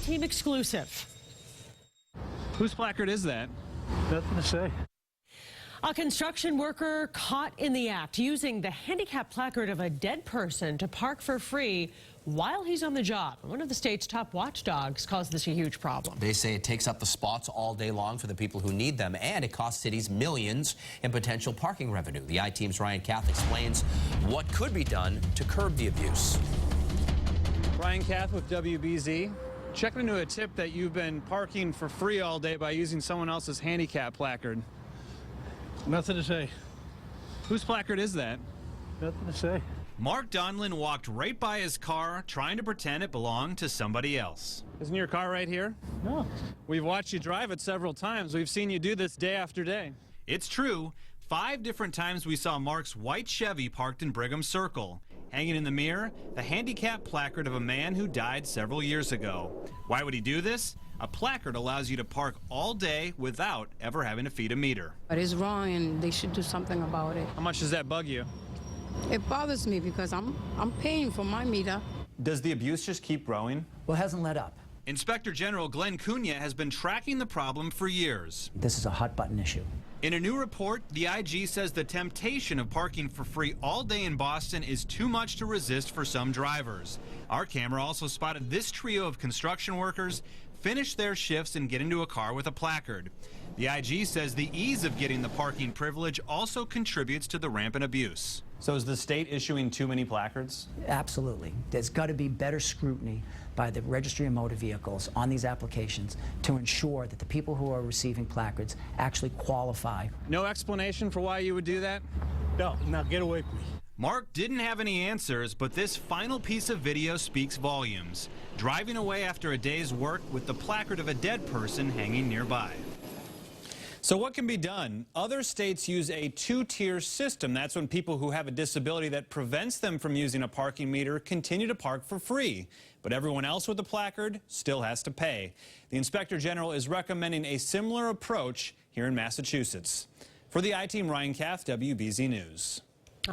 I-Team exclusive. Whose placard is that? Nothing to say. A construction worker caught in the act using the handicap placard of a dead person to park for free while he's on the job. One of the state's top watchdogs calls this a huge problem. They say it takes up the spots all day long for the people who need them, and it costs cities millions in potential parking revenue. The I-Team's Kath explains what could be done to curb the abuse. Kath with WBZ. Checking into a tip that you've been parking for free all day by using someone else's handicap placard. Nothing to say. Whose placard is that? Nothing to say. Mark Donlin walked right by his car, trying to pretend it belonged to somebody else. Isn't your car right here? No. We've watched you drive it several times. We've seen you do this day after day. It's true. 5 different times we saw Mark's white Chevy parked in Brigham Circle. Hanging in the mirror, the handicap placard of a man who died several years ago. Why would he do this? A placard allows you to park all day without ever having to feed a meter. But it's wrong, and they should do something about it. How much does that bug you? It bothers me because I'm paying for my meter. Does the abuse just keep growing? Well, it hasn't let up. Inspector General Glenn Cunha has been tracking the problem for years. This is a hot button issue. In a new report, the IG says the temptation of parking for free all day in Boston is too much to resist for some drivers. Our camera also spotted this trio of construction workers finish their shifts and get into a car with a placard. The IG says the ease of getting the parking privilege also contributes to the rampant abuse. So is the state issuing too many placards? Absolutely. There's got to be better scrutiny by the Registry of Motor Vehicles on these applications to ensure that the people who are receiving placards actually qualify. No explanation for why you would do that? No, now get away from me. Mark didn't have any answers, but this final piece of video speaks volumes. Driving away after a day's work with the placard of a dead person hanging nearby. So what can be done? Other states use a 2-tier system. That's when people who have a disability that prevents them from using a parking meter continue to park for free. But everyone else with a placard still has to pay. The Inspector General is recommending a similar approach here in Massachusetts. For the I-Team, Kath, WBZ News.